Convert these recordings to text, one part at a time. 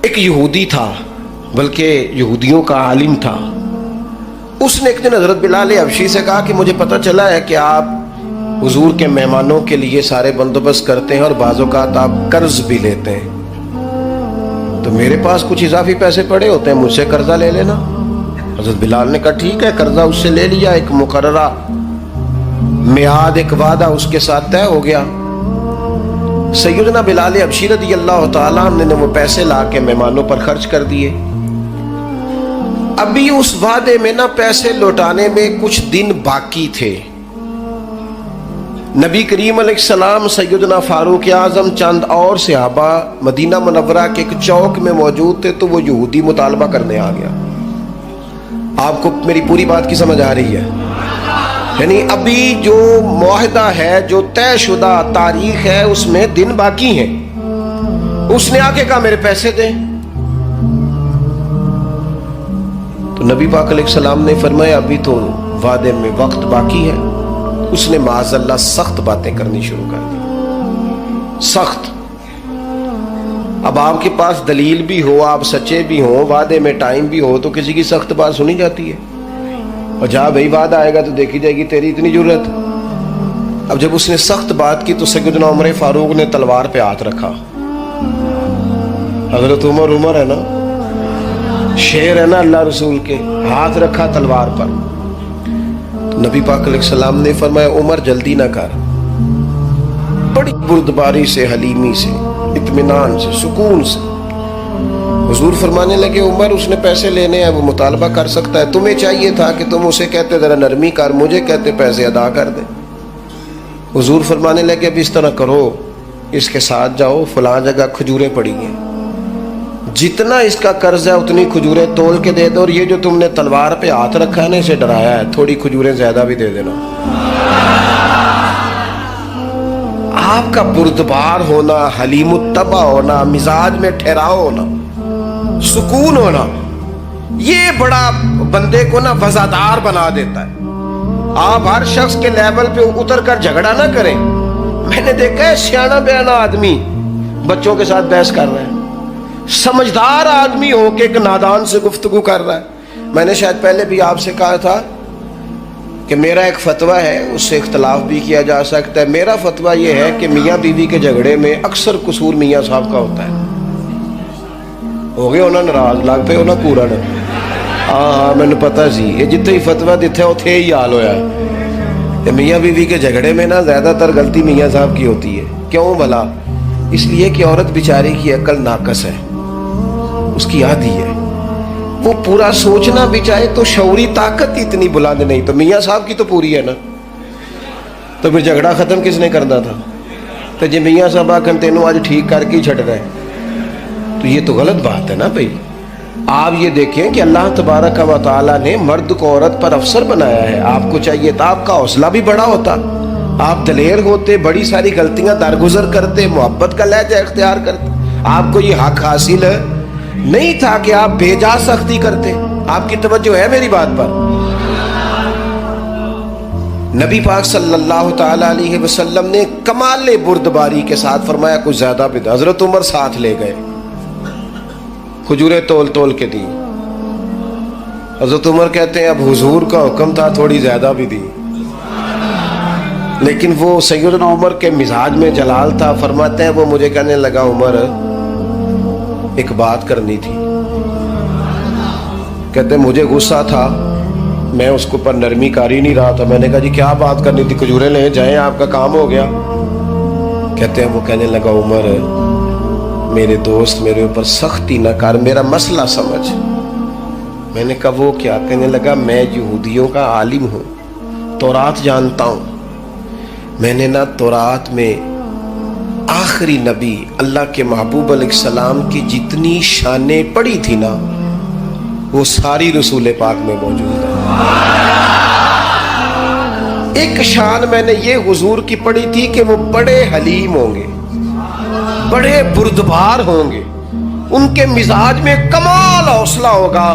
ایک یہودی تھا، بلکہ یہودیوں کا عالم تھا. اس نے ایک دن حضرت بلال حبشی سے کہا کہ مجھے پتہ چلا ہے کہ آپ حضور کے مہمانوں کے لیے سارے بندوبست کرتے ہیں اور بعض اوقات آپ قرض بھی لیتے ہیں، تو میرے پاس کچھ اضافی پیسے پڑے ہوتے ہیں، مجھ سے قرضہ لے لینا. حضرت بلال نے کہا ٹھیک ہے، قرضہ اس سے لے لیا. ایک مقررہ میعاد، ایک وعدہ اس کے ساتھ طے ہو گیا. سیدنا بلال حبشی رضی اللہ تعالیٰ عنہ نے وہ پیسے لا کے مہمانوں پر خرچ کر دیے. ابھی اس وعدے میں نا پیسے لوٹانے میں کچھ دن باقی تھے. نبی کریم علیہ السلام، سیدنا فاروق اعظم، چند اور صحابہ مدینہ منورہ کے ایک چوک میں موجود تھے، تو وہ یہودی مطالبہ کرنے آ گیا. آپ کو میری پوری بات کی سمجھ آ رہی ہے؟ یعنی ابھی جو معاہدہ ہے، جو طے شدہ تاریخ ہے، اس میں دن باقی ہیں. اس نے آ کے کہا میرے پیسے دیں. تو نبی پاک علیہ السلام نے فرمایا ابھی تو وعدے میں وقت باقی ہے. اس نے معاذ اللہ سخت باتیں کرنی شروع کر دی، سخت. اب آپ کے پاس دلیل بھی ہو، آپ سچے بھی ہوں، وعدے میں ٹائم بھی ہو، تو کسی کی سخت بات سنی جاتی ہے. اور جہاں بھائی وعدہ آئے گا تو دیکھی جائے گی تیری اتنی ضرورت. اب جب اس نے سخت بات کی تو سیدنا عمر فاروق نے تلوار پہ ہاتھ رکھا. حضرت عمر ہے نا، شیر ہے نا اللہ رسول کے، ہاتھ رکھا تلوار پر. تو نبی پاک علیہ السلام نے فرمایا عمر جلدی نہ کر. بڑی بردباری سے، حلیمی سے، اطمینان سے، سکون سے. حضور فرمانے لگے عمر اس نے پیسے لینے ہیں، وہ مطالبہ کر سکتا ہے، تمہیں چاہیے تھا کہ تم اسے کہتے ذرا نرمی کر، مجھے کہتے پیسے ادا کر دے. حضور فرمانے لگے اب اس طرح کرو، اس کے ساتھ جاؤ، فلاں جگہ کھجوریں پڑی ہیں، جتنا اس کا قرض ہے اتنی کھجوریں تول کے دے دو، اور یہ جو تم نے تلوار پہ ہاتھ رکھا ہے نا، اسے ڈرایا ہے، تھوڑی کھجوریں زیادہ بھی دے دینا. آپ کا بردبار ہونا، حلیم الطبع ہونا، مزاج میں ٹھہراؤ ہونا، سکون ہونا، یہ بڑا بندے کو نا وفادار بنا دیتا ہے. آپ ہر شخص کے لیول پہ اتر کر جھگڑا نہ کریں. میں نے دیکھا ہے سیانا بیانا آدمی بچوں کے ساتھ بحث کر رہے ہیں، سمجھدار آدمی ہو کے ایک نادان سے گفتگو کر رہا ہے. میں نے شاید پہلے بھی آپ سے کہا تھا کہ میرا ایک فتویٰ ہے، اس سے اختلاف بھی کیا جا سکتا ہے. میرا فتویٰ یہ ہے کہ میاں بیوی کے جھگڑے میں اکثر قصور میاں صاحب کا ہوتا ہے. ہو گئے ہونا ناراض، لگ پہ ہونا پورا نا. ہاں میں نے پتا سی یہ جتنے ہی فتویٰ دیتے اتنے ہی حال ہویا ہے. میاں بیوی کے جھگڑے میں نا زیادہ تر غلطی میاں صاحب کی ہوتی ہے. کیوں بھلا؟ اس لیے کہ عورت بیچاری کی عقل ناقص ہے، اس کی آدھی ہے، وہ پورا سوچنا بھی چاہے تو شعوری طاقت اتنی بلند نہیں. تو میاں صاحب کی تو پوری ہے نا، تو پھر جھگڑا ختم کس نے کرنا تھا؟ تو جی میاں صاحب آکن تینوں آج ٹھیک کر کے ہی چھٹ رہے، تو یہ تو غلط بات ہے نا بھائی. آپ یہ دیکھیں کہ اللہ تبارک و تعالیٰ نے مرد کو عورت پر افسر بنایا ہے. آپ کو چاہیے تھا آپ کا حوصلہ بھی بڑا ہوتا، آپ دلیر ہوتے، بڑی ساری غلطیاں درگزر کرتے، محبت کا لہجہ اختیار کرتے. آپ کو یہ حق حاصل نہیں تھا کہ آپ بے جا سختی کرتے. آپ کی توجہ ہے میری بات پر؟ نبی پاک صلی اللہ تعالی علیہ وسلم نے کمال بردباری کے ساتھ فرمایا کچھ زیادہ بھی. حضرت عمر ساتھ لے گئے، کھجوریں تول تول کے دی. حضرت عمر کہتے ہیں اب حضور کا حکم تھا، تھوڑی زیادہ بھی دی. لیکن وہ سیدنا عمر کے مزاج میں جلال تھا. فرماتے ہیں وہ مجھے کہنے لگا عمر ایک بات کرنی تھی. کہتے ہیں مجھے غصہ تھا، میں اس کو پر نرمی کر ہی نہیں رہا تھا. میں نے کہا جی کیا بات کرنی تھی؟ کھجوریں لیں جائیں، آپ کا کام ہو گیا. کہتے ہیں وہ کہنے لگا عمر میرے دوست میرے اوپر سختی نہ کر، میرا مسئلہ سمجھ. میں نے کہا وہ کیا؟ کہنے لگا میں یہودیوں کا عالم ہوں، تورات جانتا ہوں. میں نے نا تورات میں آخری نبی اللہ کے محبوب علیہ السلام کی جتنی شانیں پڑھی تھی نا، وہ ساری رسول پاک میں موجود ہے. ایک شان میں نے یہ حضور کی پڑھی تھی کہ وہ بڑے حلیم ہوں گے، بڑے بردبار ہوں گے، ان کے مزاج میں کمال حوصلہ ہوگا،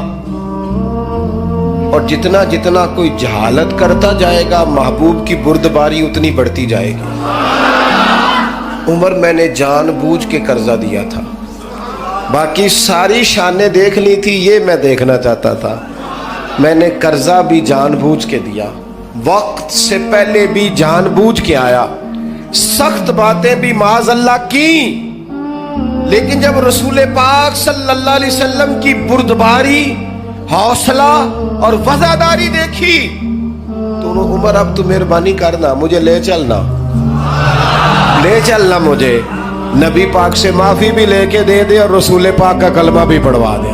اور جتنا جتنا کوئی جہالت کرتا جائے گا محبوب کی بردباری اتنی بڑھتی جائے گی. عمر میں نے جان بوجھ کے قرضہ دیا تھا، باقی ساری شانیں دیکھ لی تھی، یہ میں دیکھنا چاہتا تھا. میں نے قرضہ بھی جان بوجھ کے دیا، وقت سے پہلے بھی جان بوجھ کے آیا، سخت باتیں بھی معاذ اللہ کی، لیکن جب رسول پاک صلی اللہ علیہ وسلم کی بردباری، حوصلہ اور وفاداری دیکھی تو عمر اب تو مہربانی کرنا، مجھے لے چلنا مجھے نبی پاک سے معافی بھی لے کے دے دے اور رسول پاک کا کلمہ بھی پڑھوا دے.